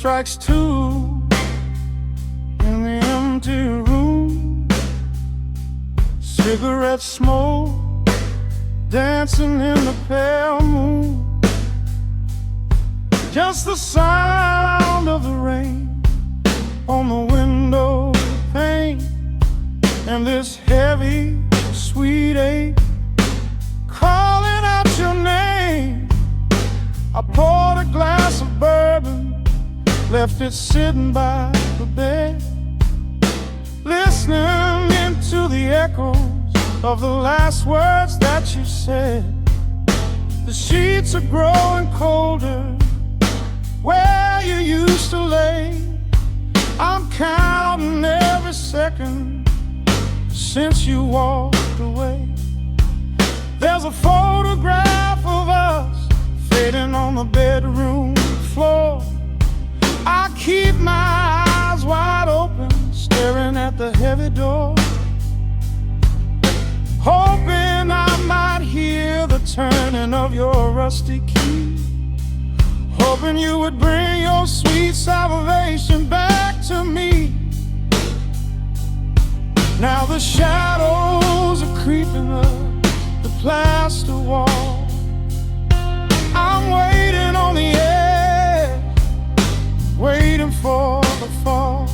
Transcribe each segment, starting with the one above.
strikes two in the empty room. Cigarette smoke dancing in the pale moon. Just the sound of the rain on the window pane, and this heavy, sweet ache calling out your name. I poured a glass of bourbon, left it sitting by the bed, listening into the echoes of the last words that you said. The sheets are growing colder where you used to lay. I'm counting every second since you walked away. There's a photograph of us fading on the bedroom floor. I keep my eyes wide open, staring at the heavy door, hoping I might hear the turning of your rusty key, hoping you would bring your sweet salvation back to me. Now the shadows are creeping up the plaster wall. I'm waiting on the edge, waiting for the fall.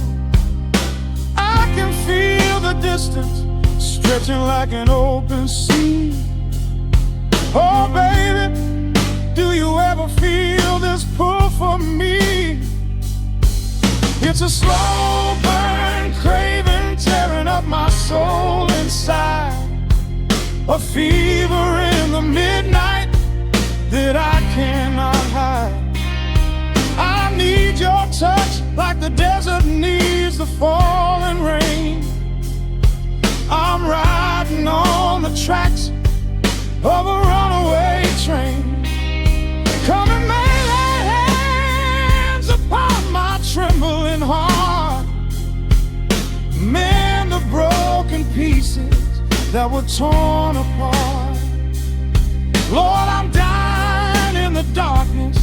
I can feel the distance stretching like an open sea. Oh baby, do you ever feel this pull for me? It's a slow burn craving tearing up my soul inside, a fever in the midnight that I cannot hide. I need your touch like the desert needs the falling rain. I'm riding on the tracks of a runaway train. Come and lay hands upon my trembling heart, mend the broken pieces that were torn apart. Lord, I'm dying in the darkness,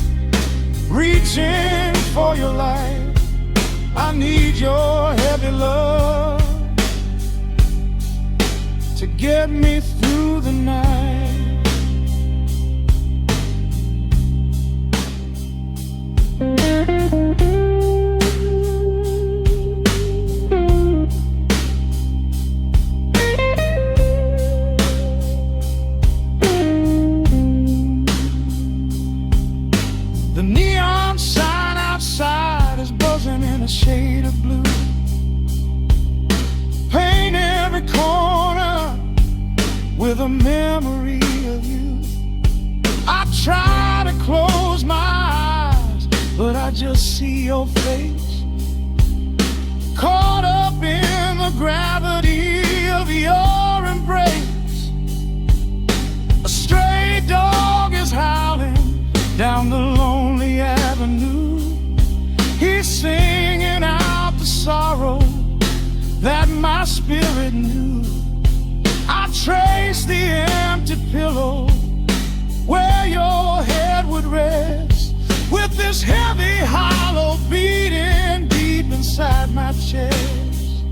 reaching for your light. I need your heavy love to get me through the night. The neon sign outside is buzzing in a shade of blue. Paint every corner with a memory of you. I try to close my eyes, but I just see your face, caught up in the gravity of your embrace. A stray dog is howling down the lonely avenue. He's singing out the sorrow that my spirit knew. I trace the empty pillow where your head would rest, with this heavy hollow beating deep inside my chest.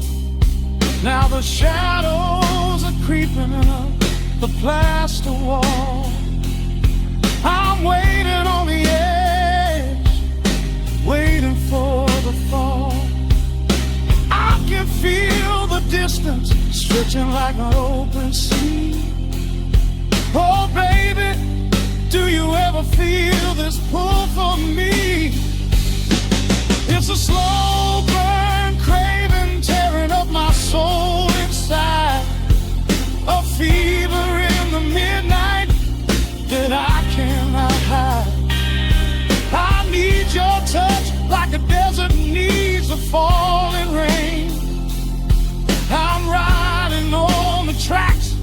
Now the shadows are creeping up the plaster wall. I'm waiting on the edge, waiting for the fall. I can feel the distance stretching like an open sea. Oh baby, do you ever feel this pull for me? It's a slow burn craving tearing up my soul inside, a fever in the midnight that I cannot hide. I need your touch like a desert needs the falling rain. I'm riding on the tracks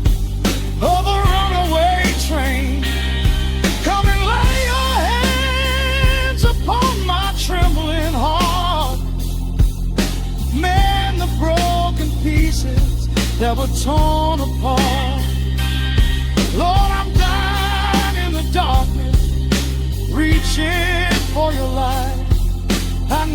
of a runaway train. Come and lay your hands upon my trembling heart, mend the broken pieces that were torn apart. Lord, I'm dying in the darkness, reaching for your light. I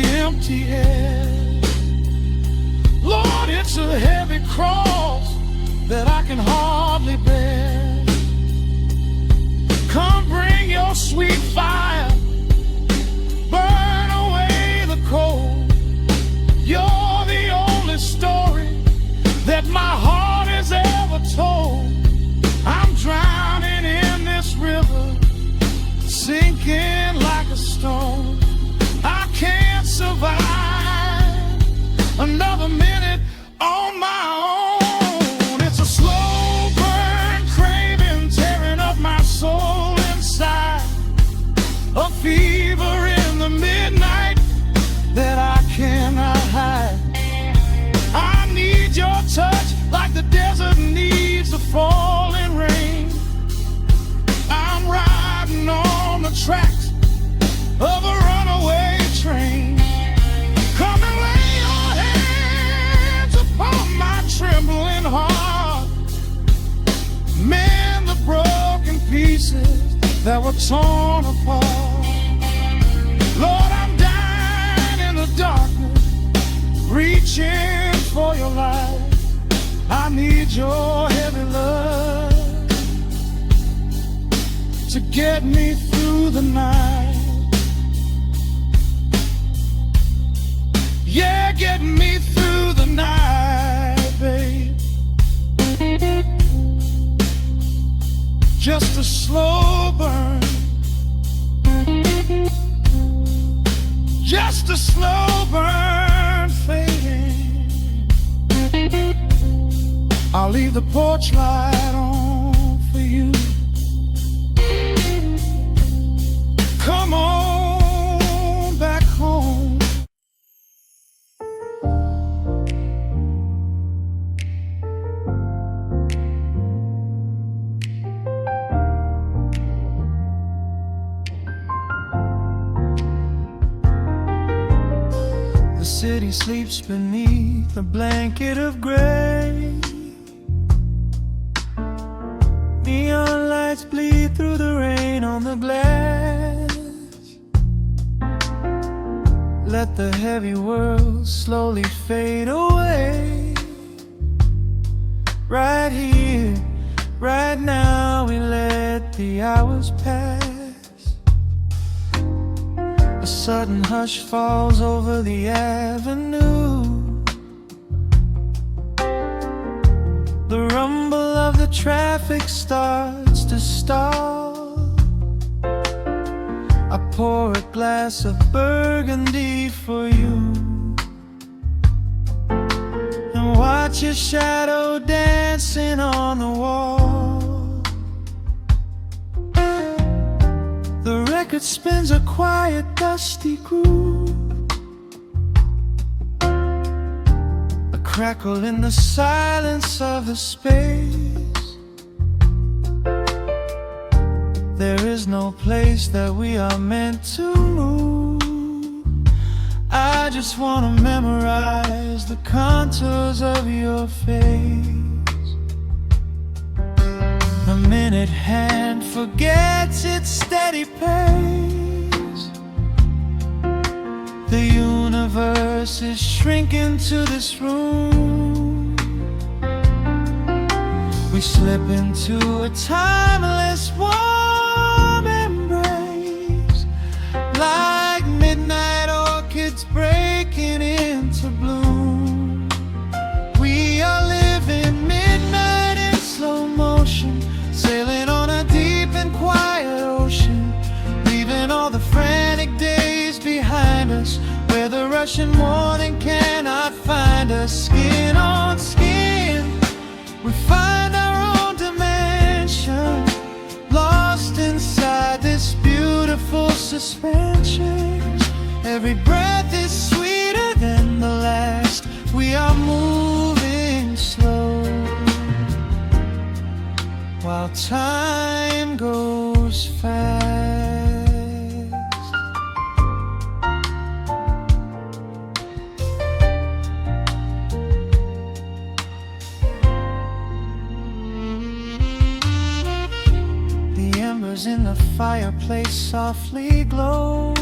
empty head. Lord, it's a heavy cross that I can hardly bear. Come bring your sweet fire, burn away the cold. You're the only story that my heart has ever told. I'm drowning in this river, sinking like a stone. I can't survive another minute on my own. It's a slow burn craving, tearing up my soul inside. A fever in the midnight that I cannot hide. I need your touch like the desert needs the falling rain. I'm riding on the tracks of a runaway train. Come and lay your hands upon my trembling heart. Mend the broken pieces that were torn apart. Lord, I'm dying in the darkness, reaching for your light. I need your heavy love to get me through the night. Yeah, get me through the night, babe. Just a slow burn, just a slow burn fading. I'll leave the porch light on for you. Come on back home. The city sleeps beneath a blanket of gray. Neon lights bleed through the rain on the glass. Let the heavy world slowly fade away. Right here, right now, we let the hours pass. A sudden hush falls over the avenue. The rumble of the traffic starts to stall. I pour a glass of burgundy for you and watch your shadow dancing on the wall. The record spins a quiet, dusty groove, a crackle in the silence of the space. There is no place that we are meant to move. I just wanna memorize the contours of your face. The minute hand forgets its steady pace. The universe is shrinking to this room. We slip into a timeless warm embrace, like midnight orchids breaking into bloom. We are living midnight in slow motion, sailing on a deep and quiet ocean, leaving all the frantic days behind us, where the rushing morning cannot find us. Skin on skin, we find our own dimension, lost inside this beautiful suspension. Every breath is sweeter than the last. We are moving slow, while time goes fast. The embers in the fireplace softly glow.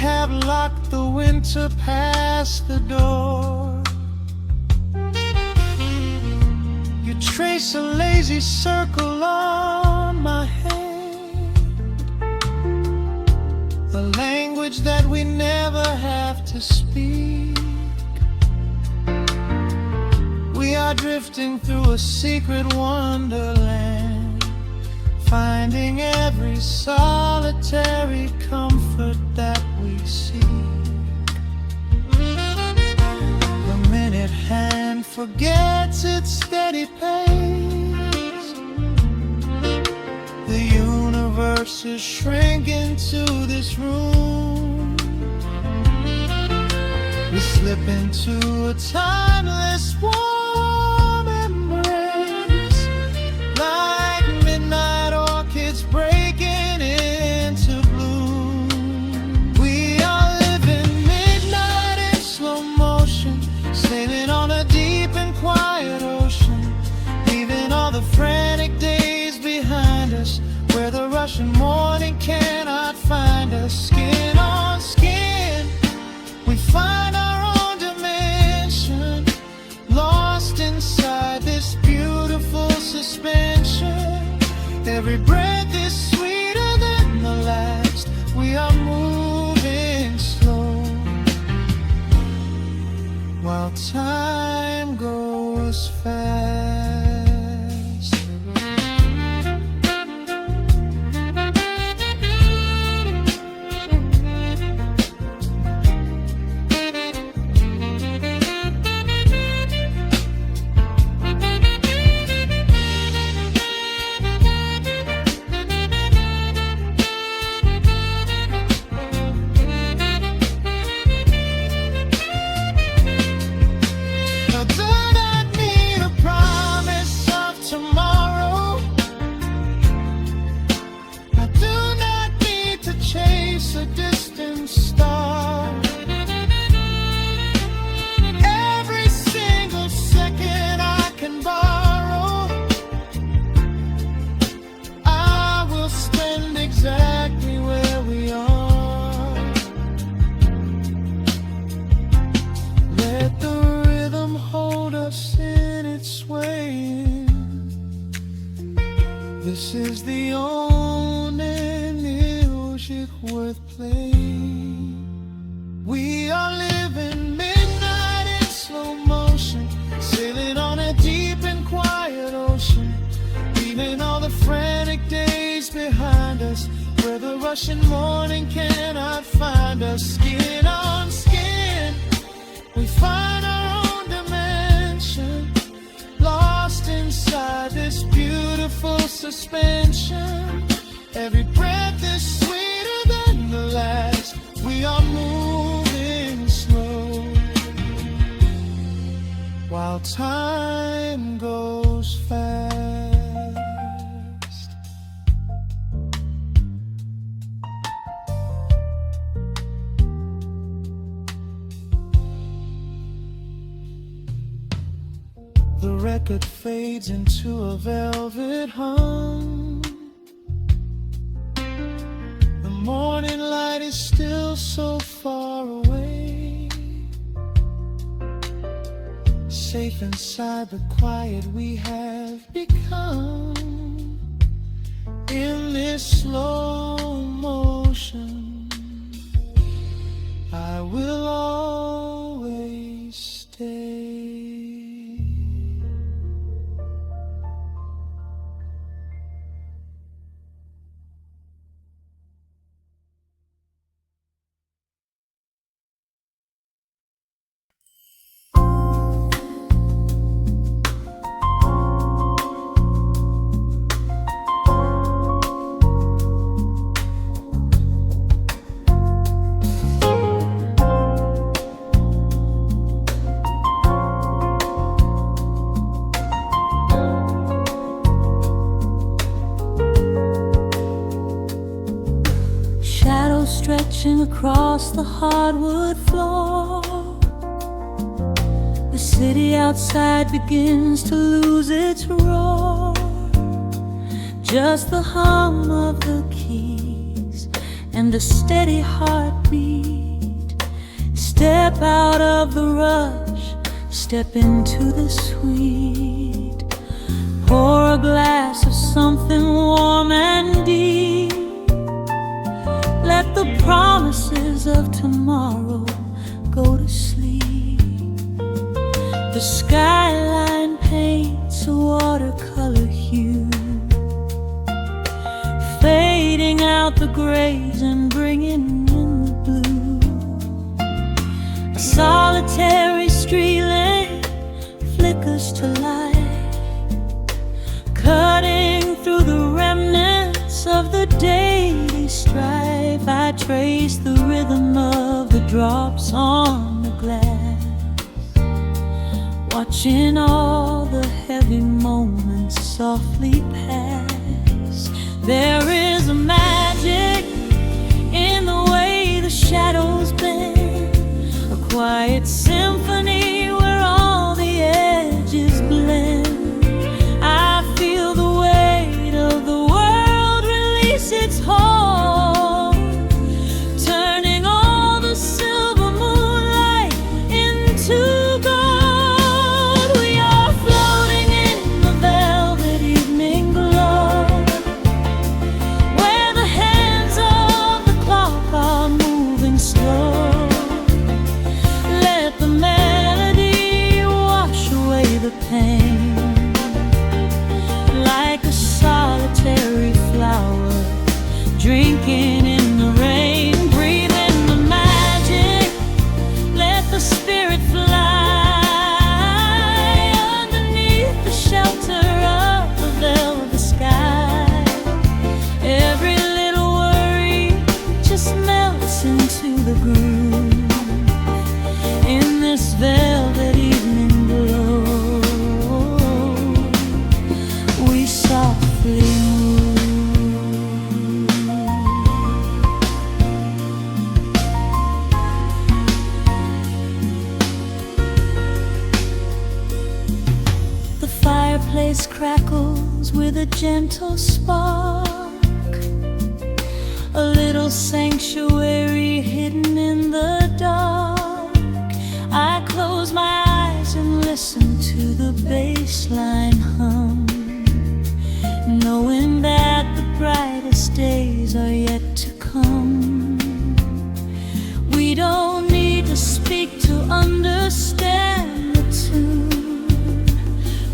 have locked the winter past the door. You trace a lazy circle on my hand, a language that we never have to speak. We are drifting through a secret wonderland, finding every solitary comfort that we seek. The minute hand forgets its steady pace, the universe is shrinking to this room. We slip into a timeless warm embrace, like midnight orchids breaking into bloom. We are living midnight in slow motion, sailing on a deep and quiet ocean, leaving all the frantic days behind us, where the rushing morning cannot find us. Skin on skin, we find our own dimension, lost inside this beautiful suspension. Every breath is sweeter than the last. We are moving slow, while time goes fast. A distant star, every single second I can borrow, I will spend exactly where we are. Let the rhythm hold us in its swaying. This is the only music worth playing. We are living midnight in slow motion, sailing on a deep and quiet ocean, leaving all the frantic days behind us, where the rushing morning cannot find us. Skin on skin, we find our own dimension, lost inside this beautiful suspension. Every breath is sweeter than the last. We are moving slow, while time goes fast. The record fades into a velvet hum. The morning light is still so far away, safe inside the quiet we have become. In this slow motion, I will always stay. Stretching across the hardwood floor, the city outside begins to lose its roar. Just the hum of the keys and a steady heartbeat. Step out of the rush, step into the sweet. Pour a glass of something warm and deep. Let the promises of tomorrow go to sleep. The skyline paints a watercolor hue, fading out the grays and bringing in the blue. A solitary street lamp flickers to life, cutting through the remnants of the daily strife. I trace the rhythm of the drops on the glass, watching all the heavy moments softly pass. There is a magic in the way the shadows bend, a quiet symphony where all the edges blend. I feel the weight of the world release its hold, turning all the silver moonlight into gold. We are floating in the velvet evening glow, where the hands of the clock are moving slow. Let the melody wash away the pain, like a solitary flower drinking in the rain. Breathe in the magic, let the spirit fly underneath the shelter of the velvet sky. Every little worry just melts into the groove in this velvet evening glow. We softly move. The fireplace crackles with a gentle spark, a little sanctuary hidden in the dark. I close my eyes and listen to the bassline hum, knowing that the brightest days are yet to come. We don't need to speak to understand the tune.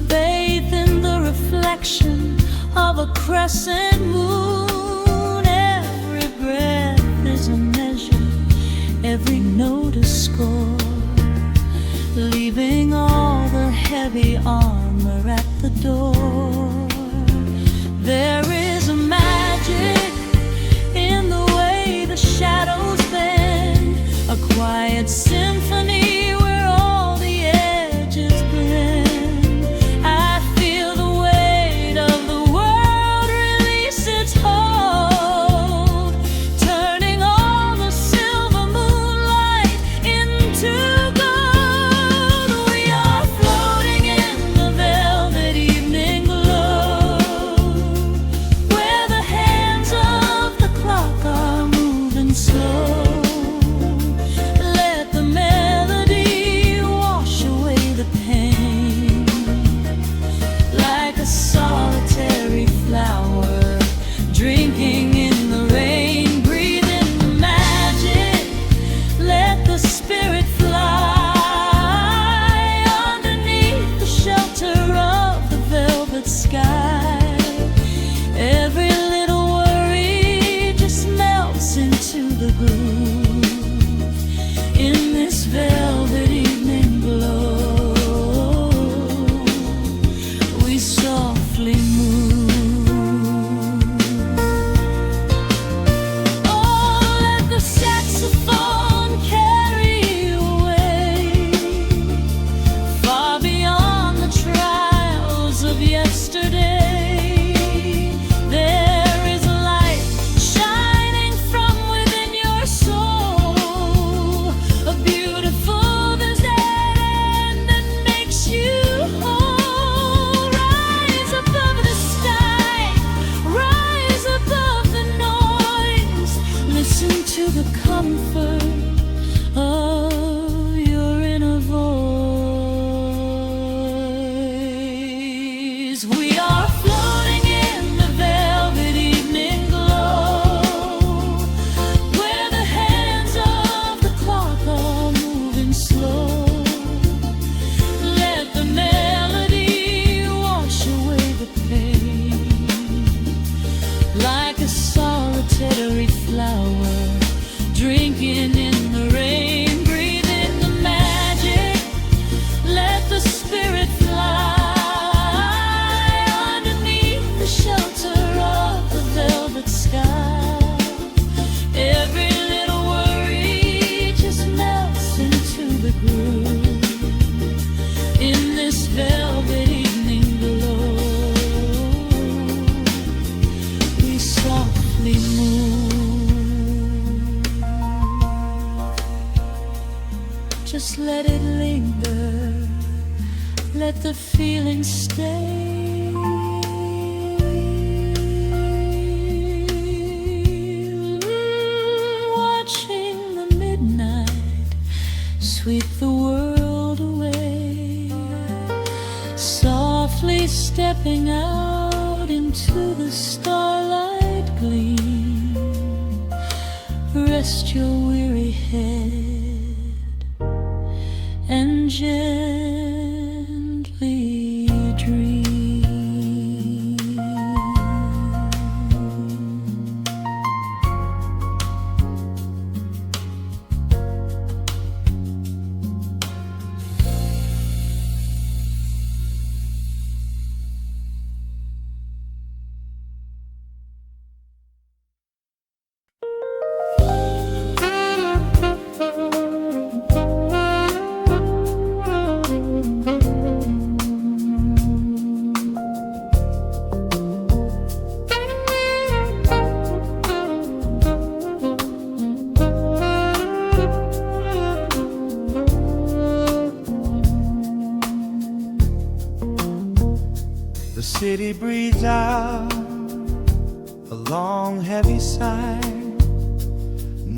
Bathe in the reflection of a crescent moon. Every breath is a measure, every note a score, leaving all the heavy armor at the door. There is a magic in the way the shadows bend, a quiet symphony where all the edges blend. I feel the weight of the world release its hold, turning all the silver moonlight into gold. We are floating in the velvet evening glow, where the hands of the clock are moving slow. Let the melody wash away the pain, like a solitary flower drinking in the rain. Breathe in the magic, let the spirit fly underneath the shelter of the velvet sky. Every little worry just melts into the groove in this velvet evening glow. We softly move. Oh, let the saxophone carry you away, far beyond the trials of yesterday. There is a light shining from within your soul, a beautiful groove. In this velvet evening glow, we softly move. Just let it linger, let the feeling stay. Watching the midnight sweep the world away, softly stepping out into the starlight gleam. Rest your weary head and gently dream. The city breathes out a long heavy sigh.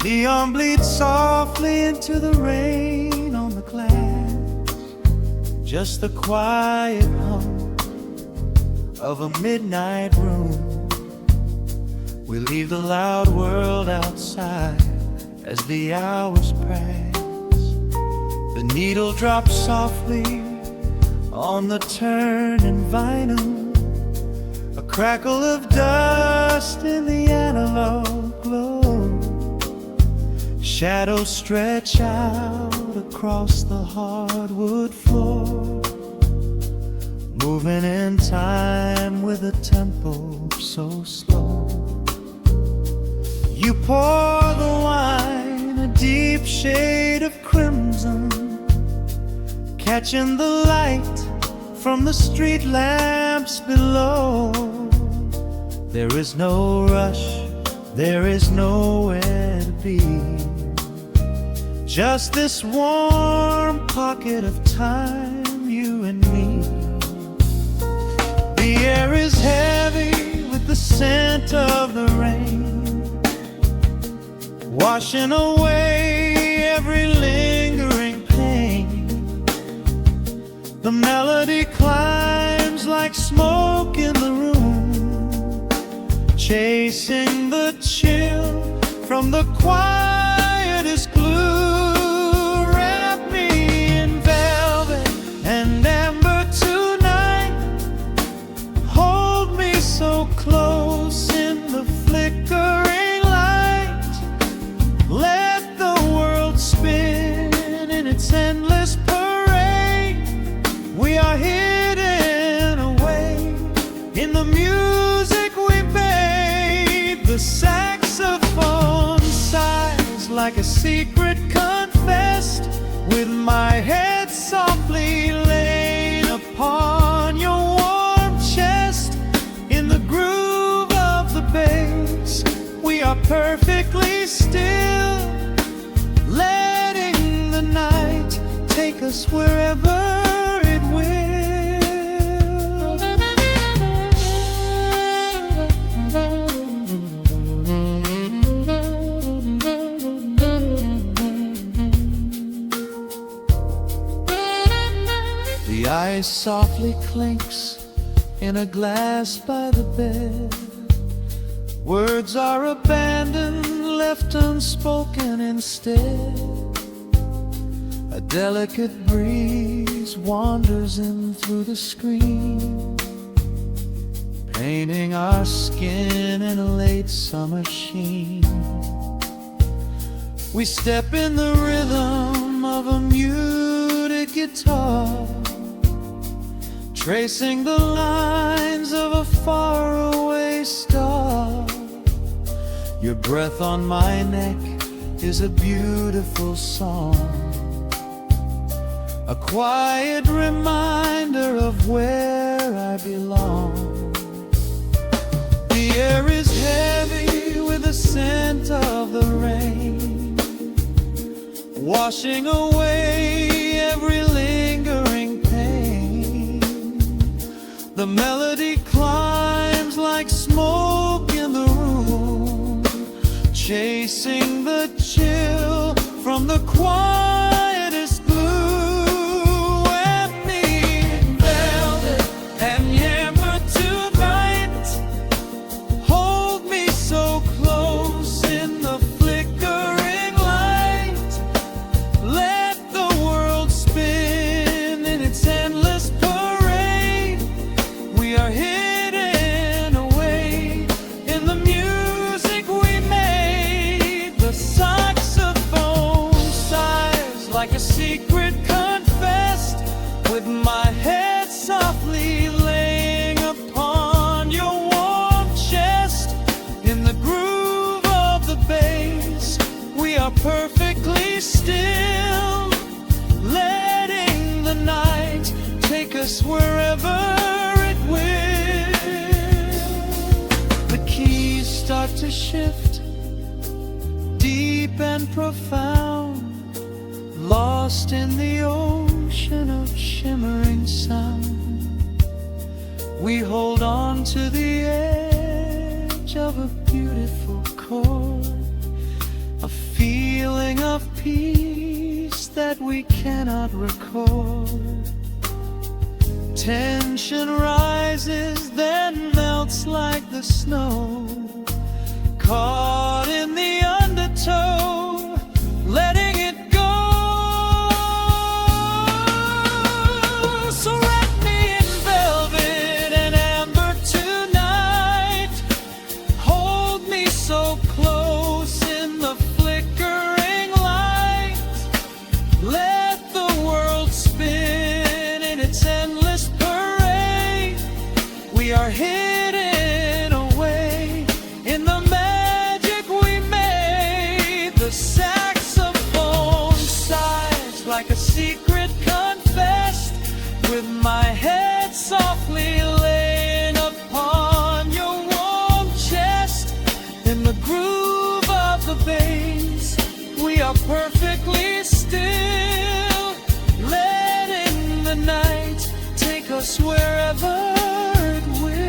Neon bleeds softly into the rain on the glass. Just the quiet hum of a midnight room. We leave the loud world outside as the hours pass. The needle drops softly on the turning vinyl. A crackle of dust in the analog glow. Shadows stretch out across the hardwood floor, moving in time with a tempo so slow. You pour the wine, a deep shade of crimson, catching the light from the street lamps below. There is no rush, there is nowhere to be. Just this warm pocket of time, you and me. The air is heavy with the scent of the rain, washing away every lingering pain. The melody climbs like smoke in the room, chasing the chill from the quietest glue. Wrap me in velvet and amber tonight. Hold me so close in the flickering light. Let the world spin in its endless parade. We are hidden away in the music we made. The saxophone sighs like a secret confessed, with my head softly laid upon your warm chest. In the groove of the bass, we are perfectly still, letting the night take us wherever it will. The ice softly clinks in a glass by the bed. Words are abandoned, left unspoken instead. A delicate breeze wanders in through the screen, painting our skin in a late summer sheen. We step in the rhythm of a muted guitar, tracing the lines of a faraway star. Your breath on my neck is a beautiful song, a quiet reminder of where I belong. The air is heavy with the scent of the rain, washing away every lingering pain. The melody climbs like smoke in the room, chasing the chill from the quietest blue. And me in velvet and amber tonight, hold me so close in the flickering light. Let the world spin in its endless parade. We are hidden away in the music we made. The saxophone sighs like a secret confessed, with my head softly laying upon your warm chest. In the groove of the bass, we are perfectly still, letting the night take us wherever it will. The keys start to shift, deep and profound, lost in the ocean of shimmering sound. We hold on to the edge of a beautiful chord, a feeling of peace that we cannot record. Tension rises, then melts like the snow, caught in the undertow, letting it go. So wrap me in velvet and amber tonight, hold me so close in the flickering light. Let the world spin in its endless parade. We are hidden away in the magic we made. The saxophone sighs like a secret confessed, with my head softly laying upon your warm chest. In the groove of the bass, we are perfectly still, letting the night take us wherever it will.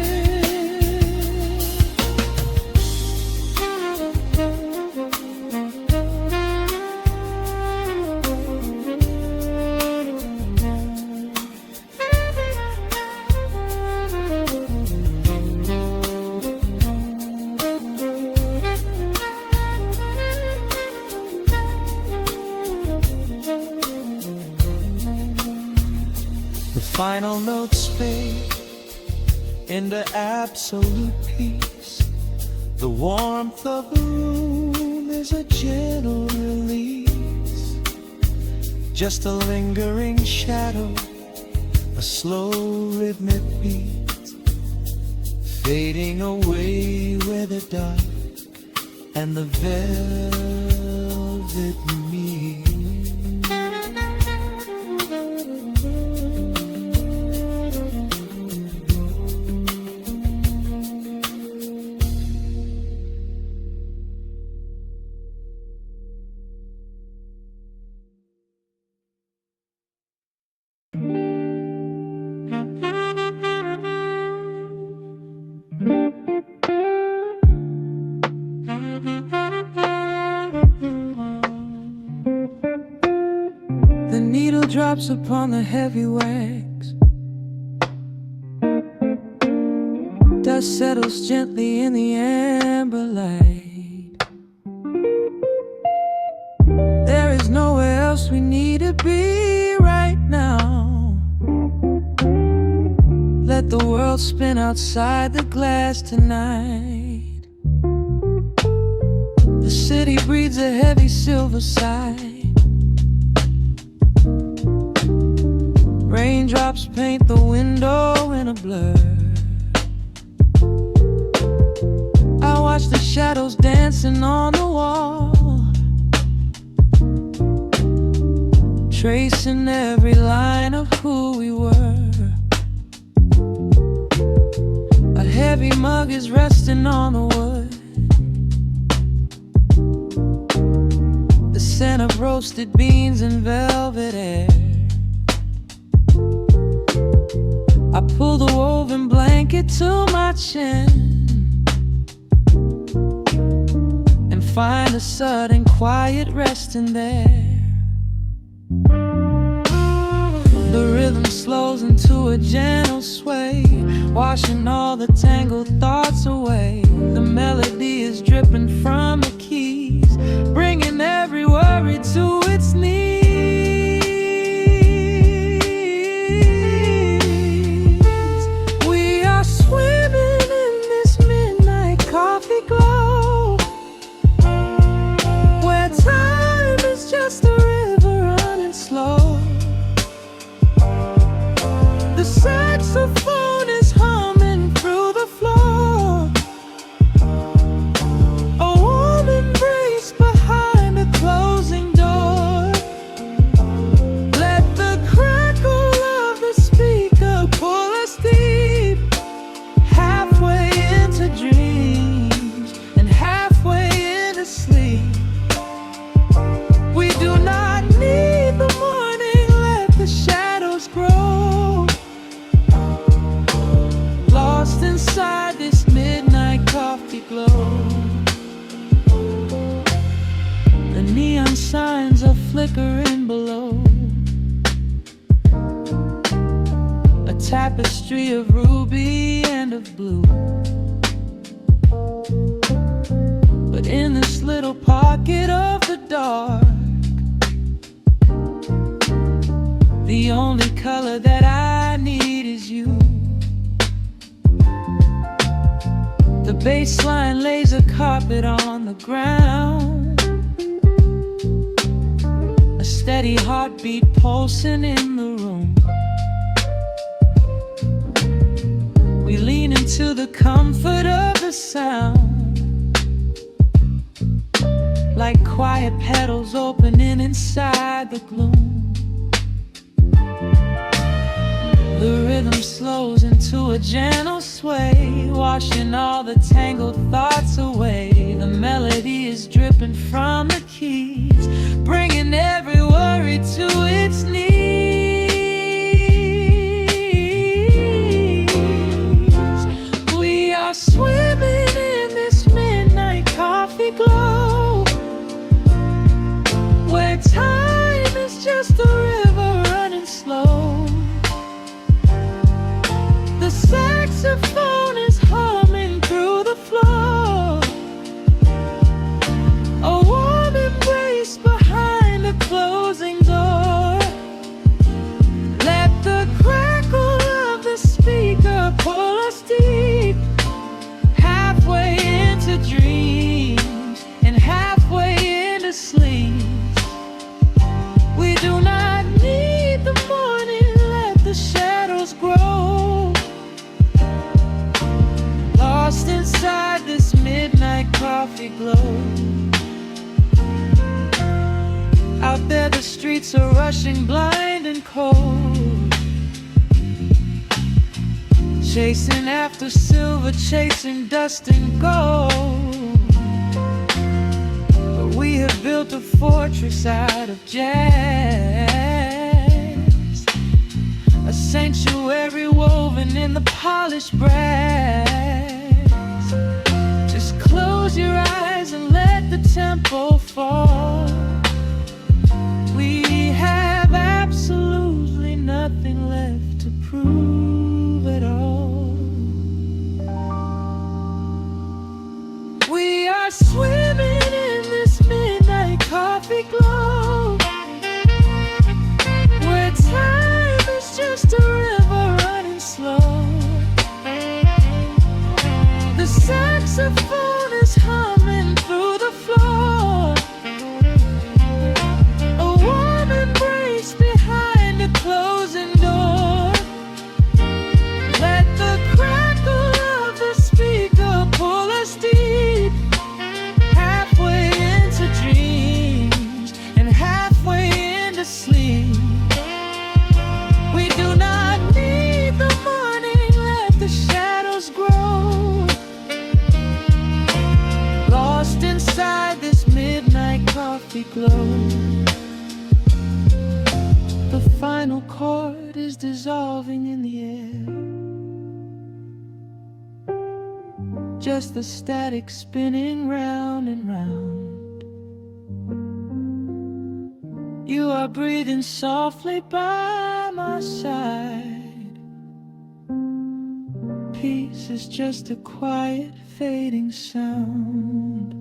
The final notes fade into absolute peace. The warmth of the room is a gentle release, just a lingering shadow, a slow rhythmic beat, fading away where the dark and the velvet meet. The needle drops upon the heavy wax, dust settles gently in the amber light. There is nowhere else we need to be right now. Let the world spin outside the glass tonight. The city breathes a heavy silver sigh. Raindrops paint the window in a blur. I watch the shadows dancing on the wall, tracing every line of who we were. A heavy mug is resting on the wood. The scent of roasted beans and velvet air. I pull the woven blanket to my chin and find a sudden quiet resting there. The rhythm slows into a gentle sway, washing all the tangled thoughts away. The melody is dripping from the keys, bringing every worry to its knees. We are swimming in this midnight coffee glow, where time is just a river running slow. The saxophone is humming through the floor. A warm embrace behind a closing door. Let the crackle of the speaker pull us deep, halfway into dreams and halfway into sleep. We do not need the morning, let the shadows grow. Lost inside this midnight coffee glow. The neon signs are flickering below. A tapestry of ruby and of blue. But in this little pocket of the dark, the only color that I need is you. The bassline lays a carpet on the ground, a steady heartbeat pulsing in the room. We lean into the comfort of the sound, like quiet petals opening inside the gloom. The rhythm slows into a gentle sway, washing all the tangled thoughts away. The melody is dripping from the keys, bringing every worry to its knees. We are swimming in this midnight coffee glow, where time is just a river running slow. The saxophone is humming through the floor. A warm embrace behind a closing door. Let the crackle of the speaker pull us deep, halfway into dreams and halfway into sleep. We do not need the morning, let the shadows grow. Lost inside this midnight coffee glow. Out there the streets are rushing blind and cold, chasing after silver, chasing dust and gold. But we have built a fortress out of jazz, a sanctuary woven in the polished brass. Just close your eyes and let the tempo fall. We have absolutely nothing left to prove at all. We are swimming in this midnight coffee glow, where time is just a river running slow. The saxophone is humming through the floor. vocal cord is dissolving in the air. Just the static spinning round and round. You are breathing softly by my side. Peace is just a quiet fading sound.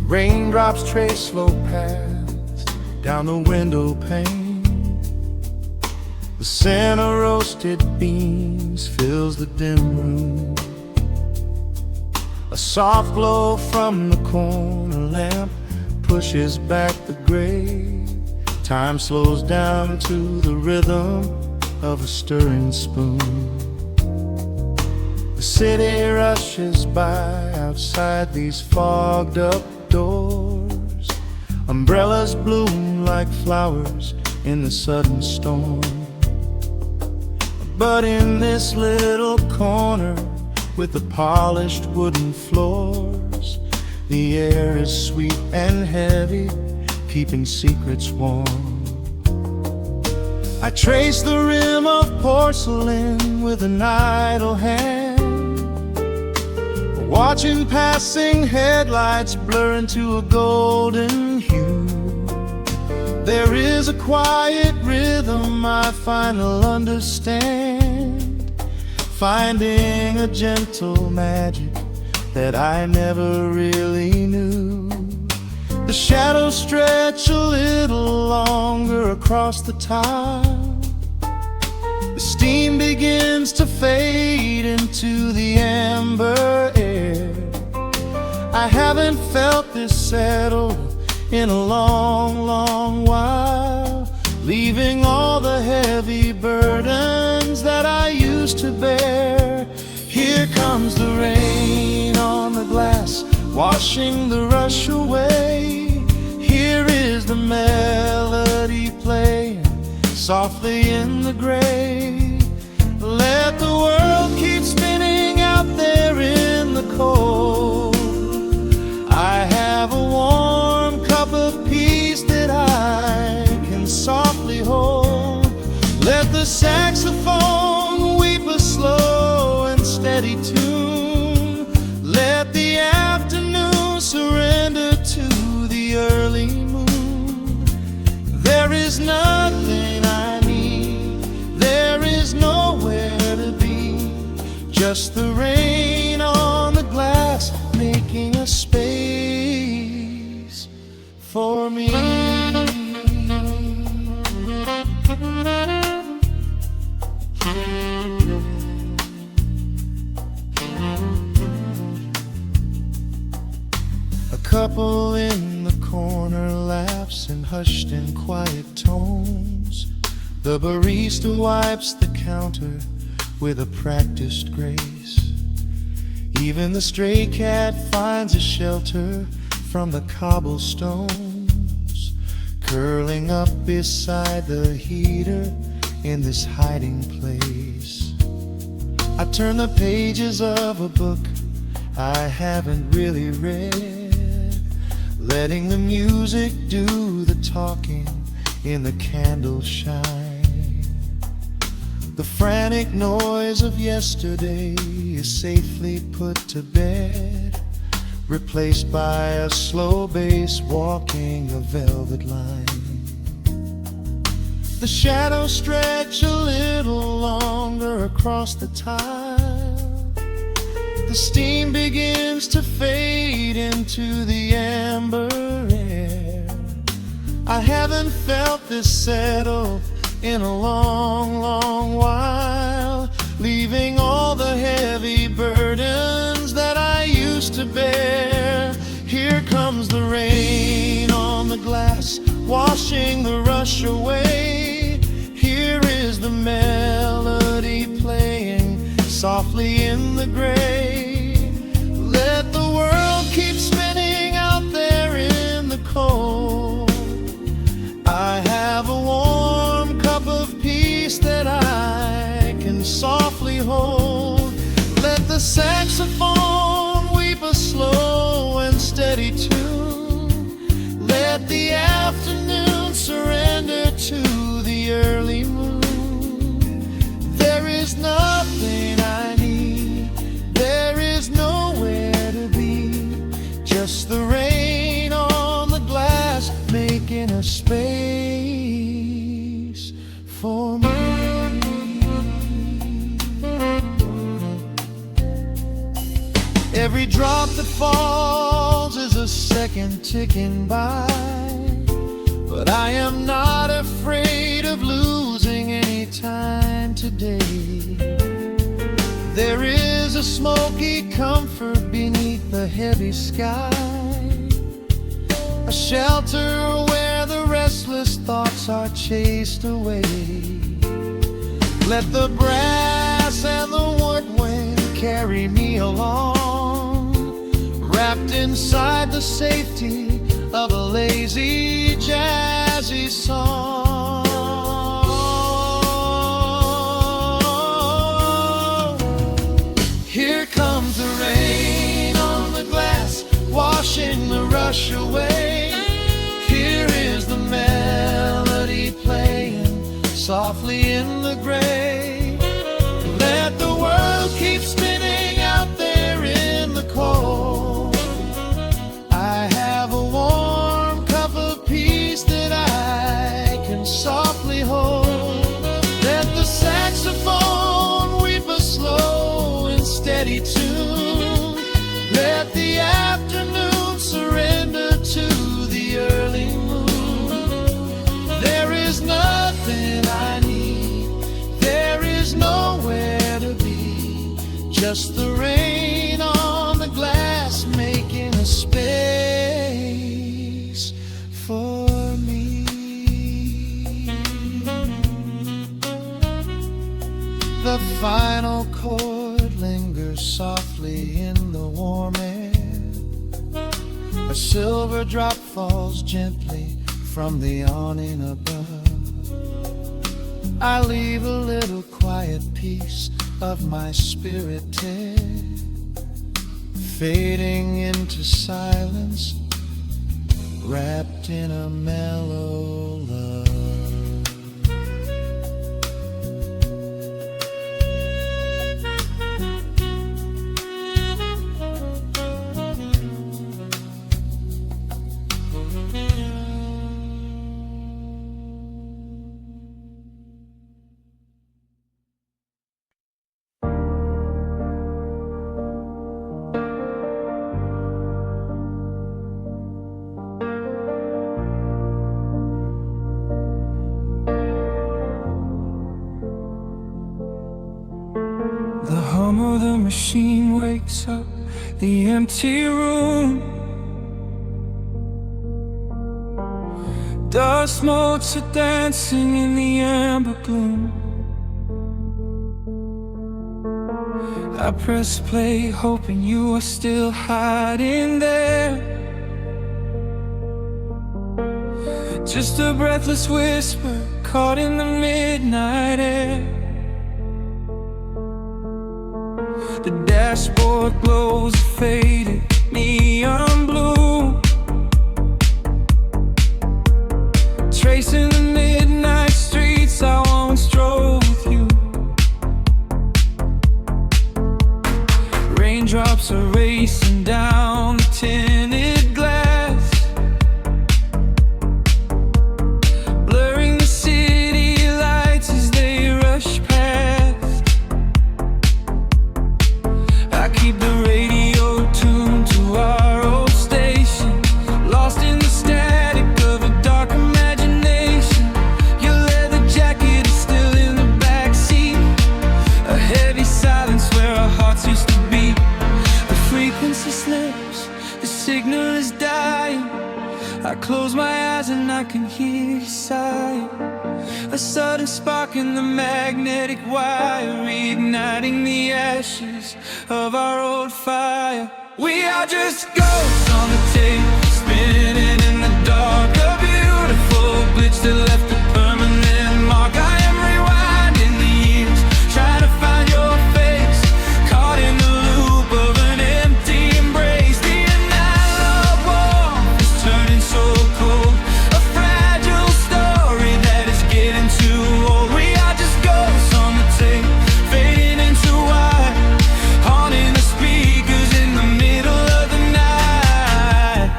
Raindrops trace slow paths down the window pane. The scent of roasted beans fills the dim room. A soft glow from the corner lamp pushes back the gray. Time slows down to the rhythm of a stirring spoon. The city rushes by outside these fogged up doors. Umbrellas bloom like flowers in the sudden storm. But in this little corner with the polished wooden floors, the air is sweet and heavy, keeping secrets warm. I trace the rim of porcelain with an idle hand, watching passing headlights blur into a golden hue. There is a quiet rhythm I finally understand, finding a gentle magic that I never really knew. The shadows stretch a little longer across the tile. The steam begins to fade into the amber air. I haven't felt this settled in a long, long while, leaving all the heavy burdens that I used to bear. Here comes the rain on the glass, washing the rush away. Here is the melody playing softly in the gray. Let the world keep spinning out there in the cold. I have a warm cup of peace that I can softly hold. Let the saxophone weep a slow and steady tune. Let the afternoon surrender to the early moon. There is nothing I need, there is nowhere to be, just the rain on the glass making a space for me. A couple in the corner laughs in hushed and quiet tones. The barista wipes the counter with a practiced grace. Even the stray cat finds a shelter from the cobblestones, curling up beside the heater in this hiding place. I turn the pages of a book I haven't really read, letting the music do the talking in the candle shine. The frantic noise of yesterday is safely put to bed, replaced by a slow bass walking a velvet line. The shadows stretch a little longer across the tile. The steam begins to fade into the amber air. I haven't felt this settle in a long, long while, leaving all the heavy burdens that I used to bear. Here comes the rain on the glass, washing the rush away. Here is the melody playing softly in the gray. Let the world keep spinning out there in the cold. I have a warm cup of peace that I can softly hold. Let the saxophone weep a slow and steady tune. Let the afternoon surrender to the early moon. There is nothing I need, there is nowhere to be, just the rain on the glass making a space for me. Every drop that falls is a second ticking by, but I am not afraid of losing any time today. There is a smoky comfort beneath the heavy sky, a shelter where the restless thoughts are chased away. Let the brass and the woodwind carry me along, wrapped inside the safety of a lazy, jazzy song. Here comes the rain on the glass, washing the rush away. Here is the melody playing softly in the gray. Let the world keep spinning out there in the cold. I have a warm cup of peace that I can softly hold. Let the saxophone weep a slow and steady tune. Let the afternoon surrender to the early moon. There is nothing I need, there is nowhere to be, just the rain on the glass making a space for me. The final chord lingers softly in the warm air. A silver drop falls gently from the awning above. I leave a little quiet piece of my spirit tear, fading into silence, wrapped in a mellow love. The hum of the machine wakes up the empty room. Dust motes are dancing in the amber gloom. I press play hoping you are still hiding there. Just a breathless whisper caught in the midnight air. The dashboard glows a faded neon blue, tracing the midnight streets I once drove with you. Raindrops are racing down the tinted glass, blurring the city lights as they rush past. I keep the radio tuned to our old station, lost in the static of a dark imagination. Your leather jacket is still in the backseat, a heavy silence where our hearts used to beat. The frequency slips, the signal is dying. I close my eyes and I can hear you sighing. A sudden spark in the magnetic wire, reigniting the ashes of our old fire. We are just ghosts on the tape, spinning in the dark. A beautiful glitch that left a permanent mark. I am rewinding the years, trying to find your face, caught in the loop of an empty embrace. The analog warmth is turning so cold, a fragile story that is getting too old. We are just ghosts on the tape, fading into white, haunting the speakers in the middle of the night.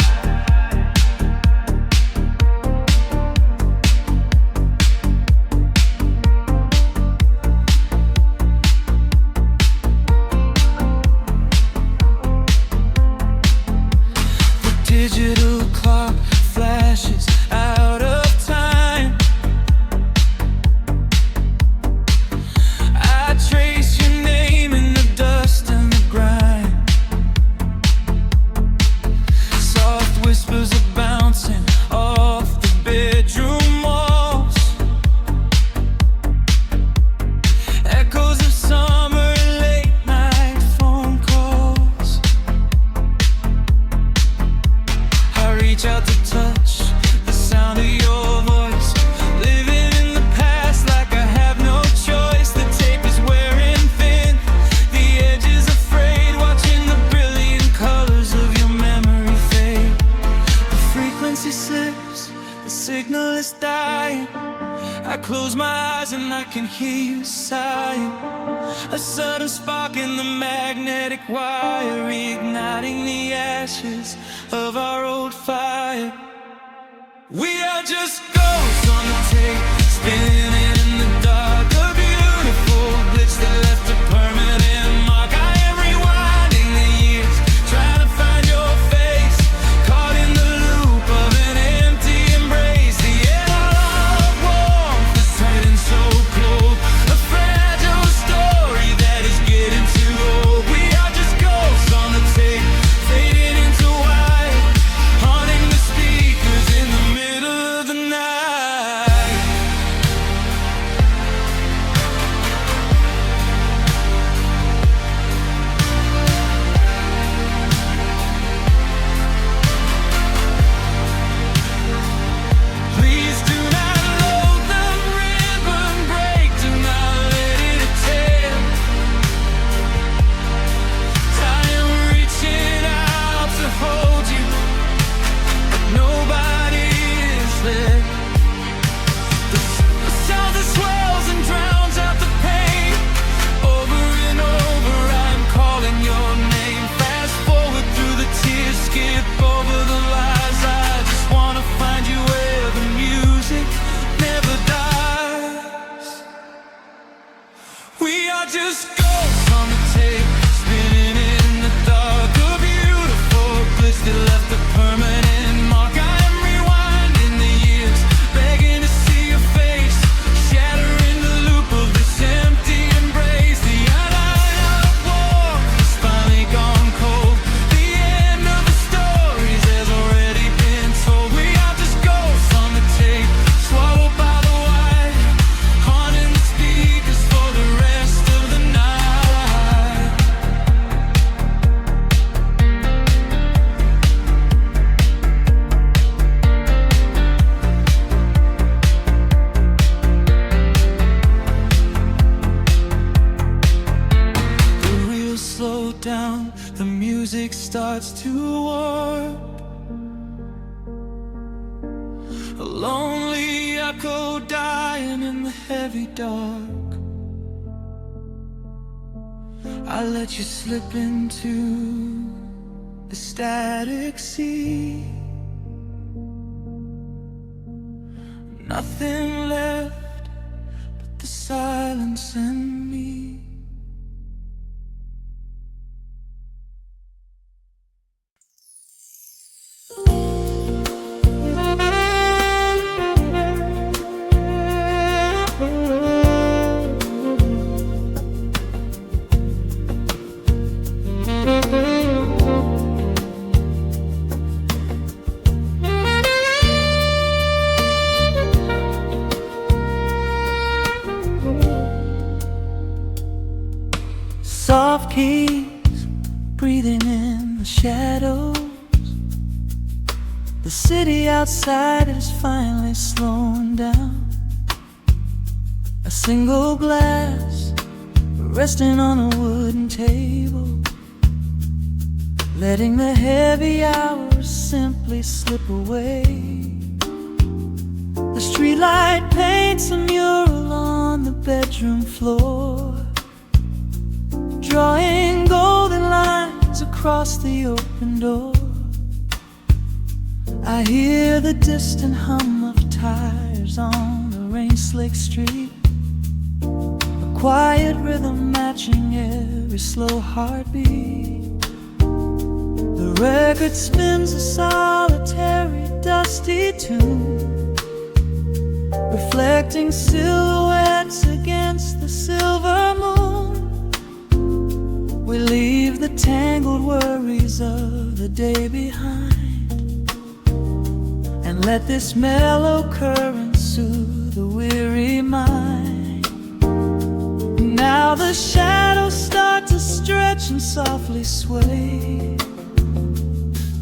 The digital clock flashes out of time. I trace your name in the dust and the grime. Soft whispers are bouncing off the bedroom walls, echoes of summer late night phone calls. I reach out to touch the sound of your voice, living in the past like I have no choice. The tape is wearing thin, the edge is afraid, watching the brilliant colors of your memory fade. The frequency slips, the signal is dying. I close my eyes and I can hear you sighing. A sudden spark in the magnetic wire, reigniting the ashes of our old fire. We are just ghosts on the tape, spinning in the dark. A beautiful glitch that left a permanent mark. I am rewinding the years, trying to find your face, caught in the loop of an empty embrace. The analog warmth is turning so cold, a fragile story that is getting too old. We are just ghosts on the tape, fading into white, haunting the speakers in the middle of the night. Please do not load the ribbon break, do not let it tear. I am reaching out to hold you, but nobody is there. The sound that swells and drowns out the pain. Over and over I'm calling your name. Fast forward through the tears, skip over the lies. I just wanna find you where the music never dies. We are just ghosts on the tape, spinning in the dark. A beautiful glitch that left a permanent mark. I am rewinding the years, begging to see your face, shattering the loop of this empty embrace. The analog warmth has finally gone cold, the end of the stories has already been told. We are just ghosts on the tape, swallowed by the white, haunting the speakers for the rest of the night. music starts to warp, a lonely echo dying in the heavy dark. I let you slip into the static sea. Nothing left but the silence and me. Soft keys breathing in the shadows. The city outside is finally slowing down. A single glass resting on a wooden table, letting the heavy hours simply slip away. The streetlight paints a mural on the bedroom floor, drawing golden lines across the open door. I hear the distant hum of tires on the rain-slicked street, a quiet rhythm matching every slow heartbeat. The record spins a solitary, dusty tune, reflecting silhouettes against the silver moon. We leave the tangled worries of the day behind, and let this mellow current soothe the weary mind. Now the shadows start to stretch and softly sway,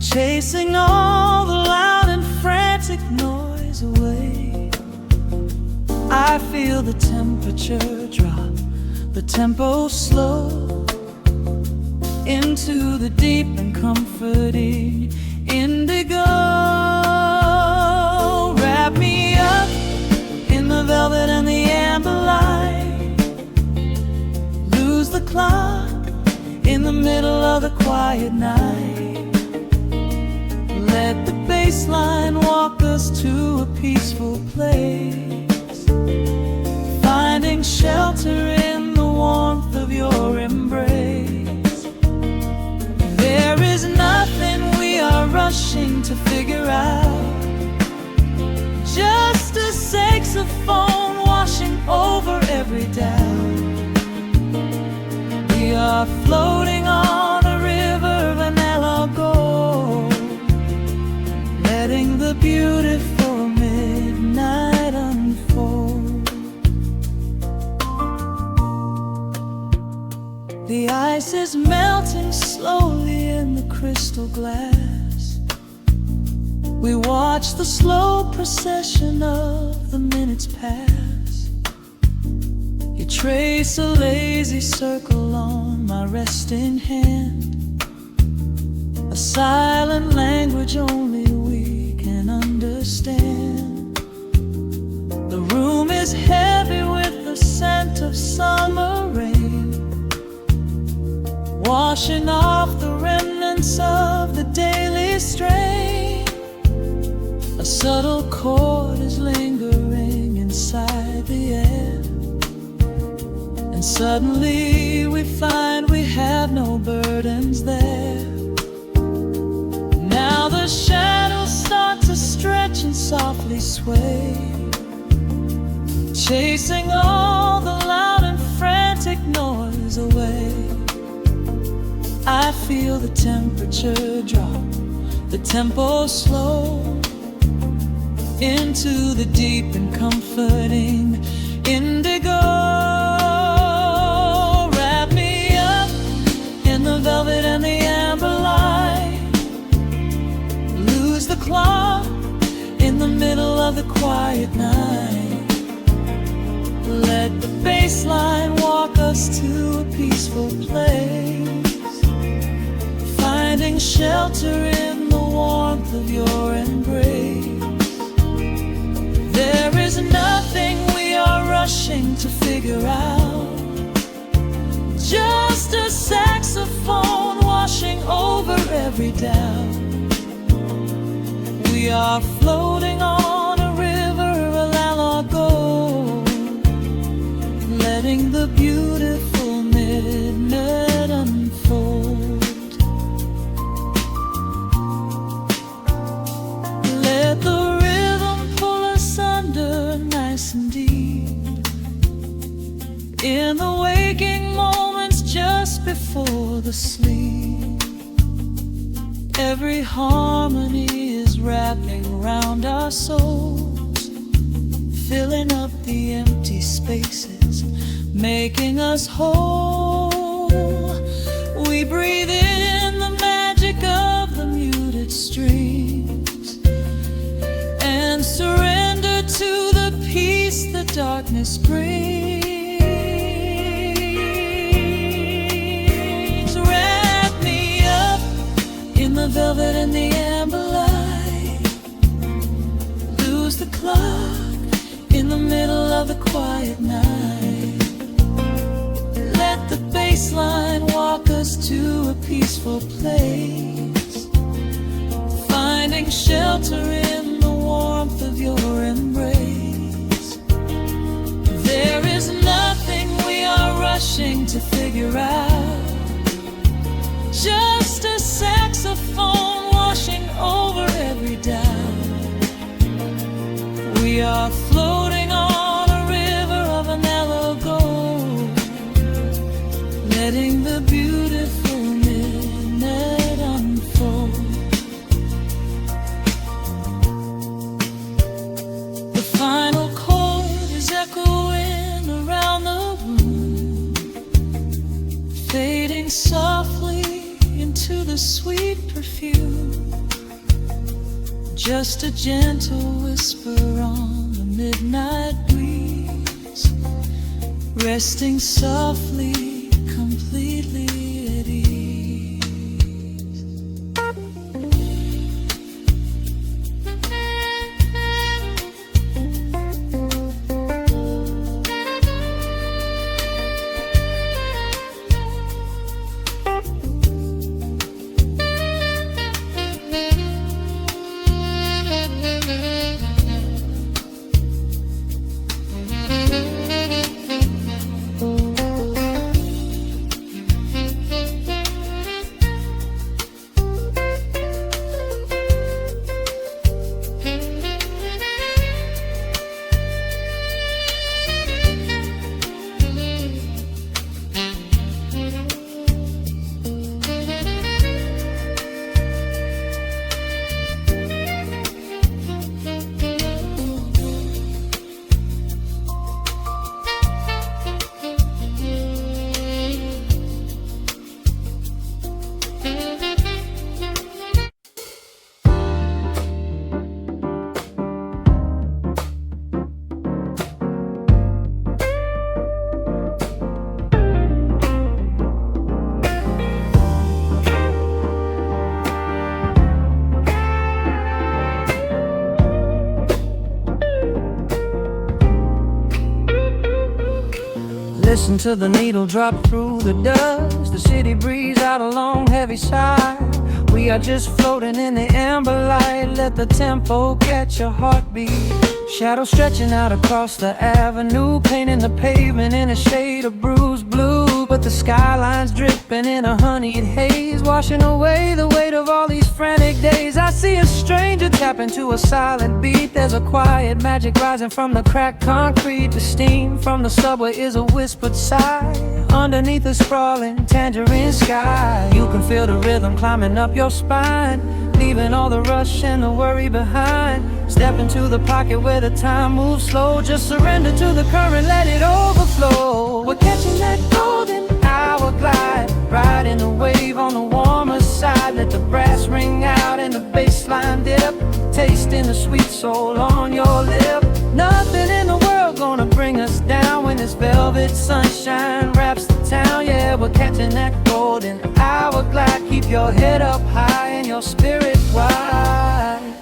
chasing all the loud and frantic noise away. I feel the temperature drop, the tempo slow, into the deep and comforting indigo. Wrap me up in the velvet and the amber light, lose the clock in the middle of the quiet night. Let the bassline walk us to a peaceful place, finding shelter in the warmth of your embrace. There is nothing we are rushing to figure out, just a saxophone washing over every doubt. We are floating on a river of vanilla gold, letting the beautiful midnight unfold. The ice is melting slowly in the crystal glass. We watch the slow procession of the minutes pass. You trace a lazy circle on my resting hand, a silent language only we can understand. The room is heavy with the scent of summer rain, washing off the remnants of the daily strain. A subtle chord is lingering inside the air, and suddenly we find we have no burdens there. Now the shadows start to stretch and softly sway, chasing all the loud and frantic noise away. I feel the temperature drop, the tempo slow, into the deep and comforting indigo. Wrap me up in the velvet and the amber light, lose the clock in the middle of the quiet night. Let the bassline walk us to a peaceful place, finding shelter in the warmth of your embrace. There is nothing we are rushing to figure out, just a saxophone washing over every doubt. We are floating on a river of analog gold, letting the beautiful midnight unfold. Let the rhythm pull us under nice and deep, in the waking moments just before the sleep. Every harmony is wrapping around our souls, filling up the empty spaces, making us whole. We breathe in the magic of the muted strings and surrender to the peace the darkness brings. Wrap me up in the velvet and the amber light, lose the clock in the middle of the quiet night. Let the bassline walk us to a peaceful place, finding shelter in the warmth of your embrace. There is nothing we are rushing to figure out, just a saxophone washing over every doubt. We are floating on a river of vanilla gold, letting the beautiful midnight unfold. The final chord is echoing around the room, fading softly into the sweet perfume. Just a gentle whisper on the midnight breeze, resting softly, completely at ease. Listen to the needle drop through the dust, the city breeze out a long heavy sigh. We are just floating in the amber light, let the tempo catch your heartbeat. Shadows stretching out across the avenue, painting the pavement in a shade of bruised blue. But the skyline's dripping in a honeyed haze, washing away the weight of all these frantic days. I see a stranger tap into a silent beat. There's a quiet magic rising from the cracked concrete. The steam from the subway is a whispered sigh underneath the sprawling tangerine sky. You can feel the rhythm climbing up your spine, leaving all the rush and the worry behind. Step into the pocket where the time moves slow. Just surrender to the current, let it overflow. We're catching that golden hour glide, riding the wave on the warmer side. Let the brass ring out and the bass line dip, tasting the sweet soul on your lip. Nothing in the world gonna bring us down. when this velvet sunshine wraps the town. Yeah, we're catching that golden hourglass. Keep your head up high and your spirit wide.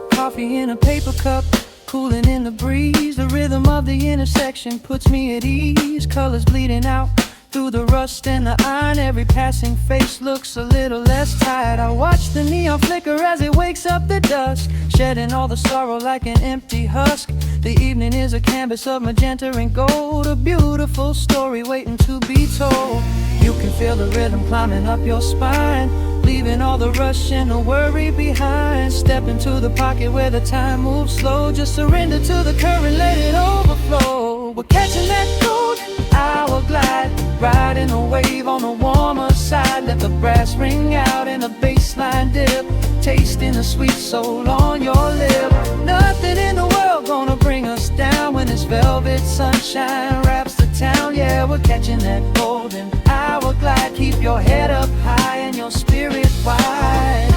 Coffee in a paper cup, cooling in the breeze. The rhythm of the intersection puts me at ease. Colors bleeding out through the rust and the iron. Every passing face looks a little less tired. I watch the neon flicker as it wakes up the dusk, shedding all the sorrow like an empty husk. The evening is a canvas of magenta and gold, a beautiful story waiting to be told. You can feel the rhythm climbing up your spine, leaving all the rush and the worry behind. Step into the pocket where the time moves slow. Just surrender to the current, let it overflow. We're catching that golden hour glide, riding a wave on the warmer side. Let the brass ring out and the bassline dip, tasting the sweet soul on your lip. Nothing in the world gonna bring us down when this velvet sunshine wraps the town. Yeah, we're catching that golden hour glide. Keep your head up high and your spirit wide.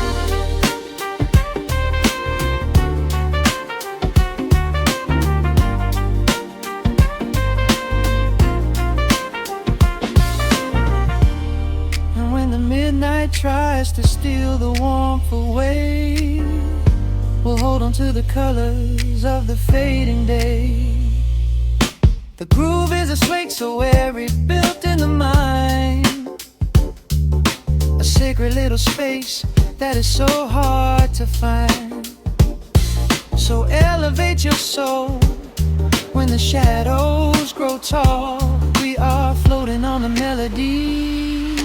Midnight tries to steal the warmth away, we'll hold on to the colors of the fading day. The groove is a swing so airy, built in the mind, a sacred little space that is so hard to find. So elevate your soul when the shadows grow tall. We are floating on the melody,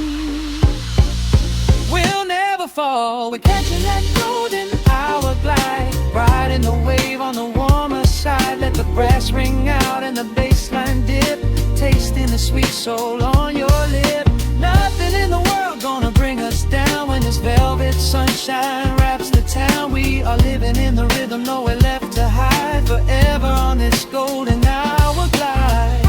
we'll never fall. We're catching that golden hour glide, riding the wave on the warmer side. Let the brass ring out and the bassline dip, tasting the sweet soul on your lip. Nothing in the world gonna bring us down when this velvet sunshine wraps the town. We are living in the rhythm, nowhere left to hide, forever on this golden hour glide.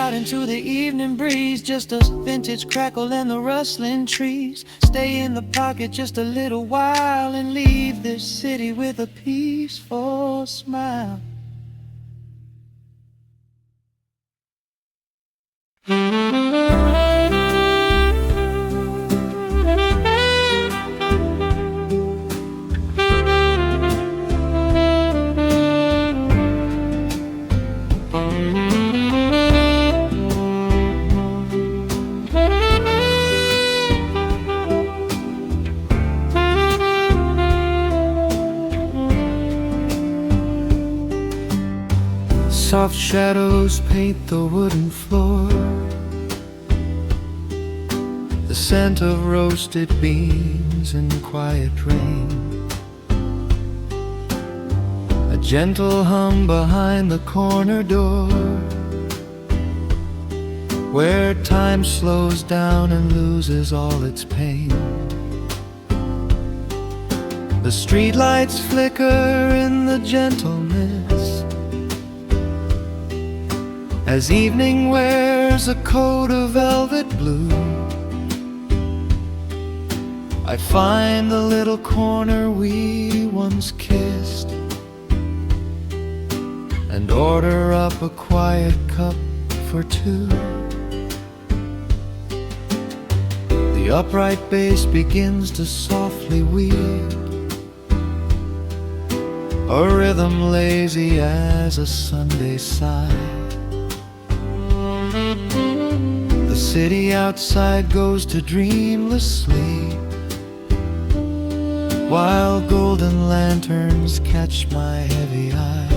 Into the evening breeze, just a vintage crackle and the rustling trees. Stay in the pocket just a little while and leave this city with a peaceful smile. Soft shadows paint the wooden floor, the scent of roasted beans in quiet rain, a gentle hum behind the corner door, where time slows down and loses all its pain. The streetlights flicker in the gentle mist, as evening wears a coat of velvet blue. I find the little corner we once kissed, and order up a quiet cup for two. The upright bass begins to softly weave, a rhythm lazy as a Sunday sigh. The city outside goes to dreamless sleep, while golden lanterns catch my heavy eye.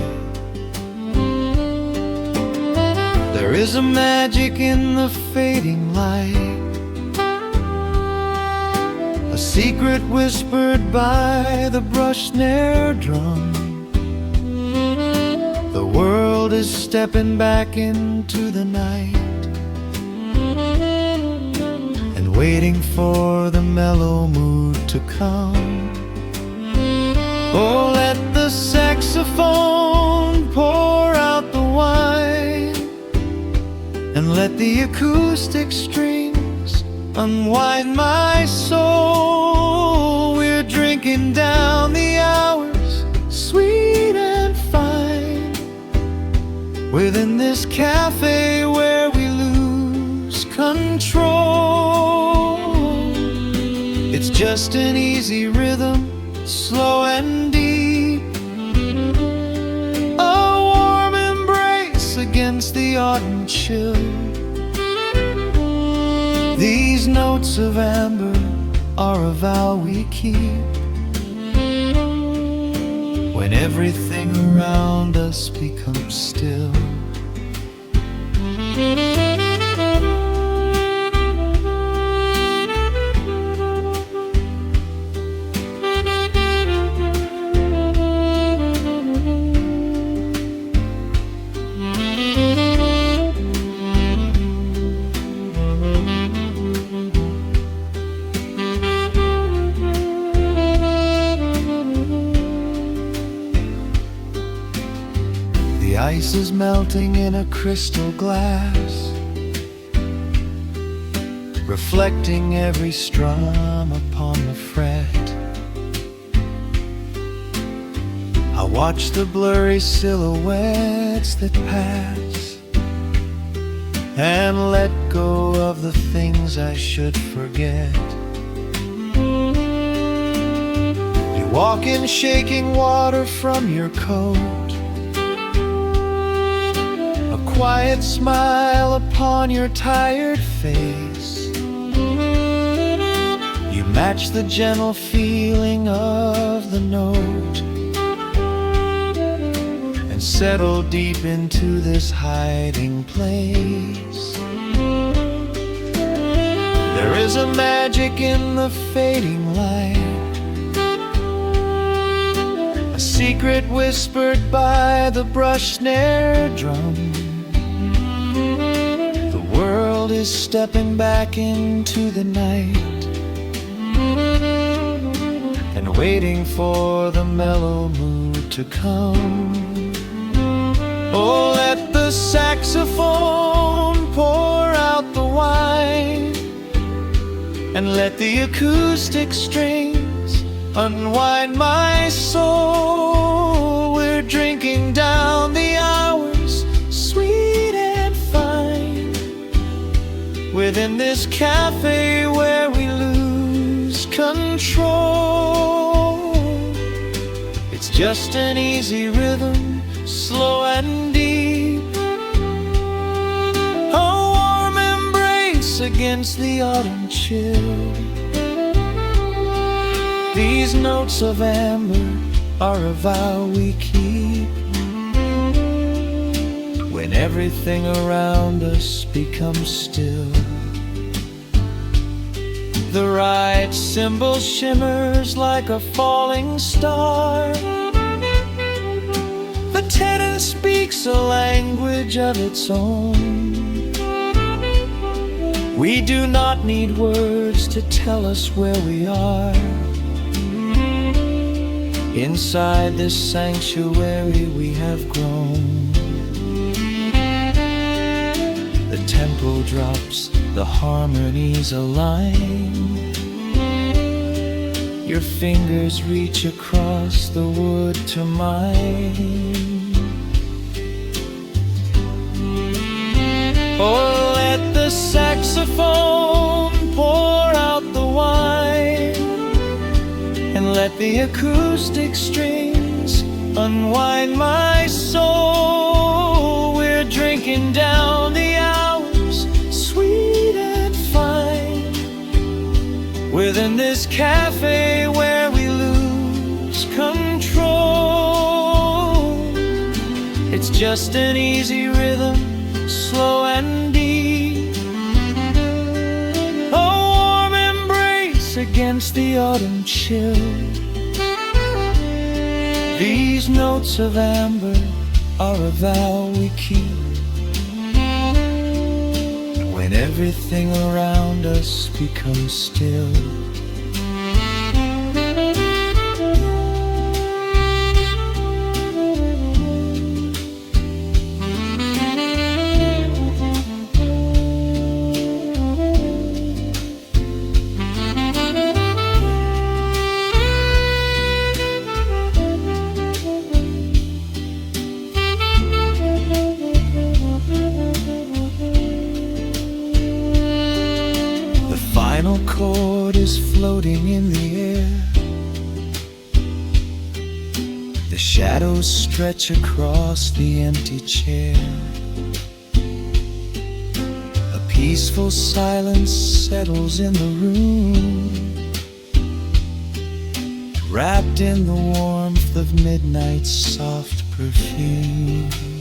There is a magic in the fading light, a secret whispered by the brush snare drum. The world is stepping back into the night, and waiting for the mellow mood to come. Oh, let the saxophone pour out the wine, and let the acoustic strings unwind my soul. We're drinking down the hours, sweet and fine, within this cafe where we lose control. It's just an easy rhythm, slow and deep, a warm embrace against the autumn chill. These notes of amber are a vow we keep when everything around us becomes still. The ice is melting in a crystal glass, reflecting every strum upon the fret. I watch the blurry silhouettes that pass and let go of the things I should forget. You walk in shaking water from your coat, quiet smile upon your tired face. You match the gentle feeling of the note and settle deep into this hiding place. There is a magic in the fading light, a secret whispered by the brush snare drum. The world is stepping back into the night and waiting for the mellow mood to come. Oh, let the saxophone pour out the wine and let the acoustic strings unwind my soul. We're drinking down the hours, sweet and fine, within this cafe where we lose control. It's just an easy rhythm, slow and deep, a warm embrace against the autumn chill. These notes of amber are a vow we keep when everything around us becomes still. The right cymbal shimmers like a falling star. The tenor speaks a language of its own. We do not need words to tell us where we are. Inside this sanctuary we have grown. The tempo drops, the harmonies align. Your fingers reach across the wood to mine. Oh, let the saxophone pour out the wine and let the acoustic strings unwind my soul. We're drinking down the hours, sweet and fine, within this cafe where we lose control. It's just an easy rhythm, slow and deep, a warm embrace against the autumn chill. These notes of amber are a vow we keep when everything around us becomes still. final chord is floating in the air. The shadows stretch across the empty chair. A peaceful silence settles in the room, wrapped in the warmth of midnight's soft perfume.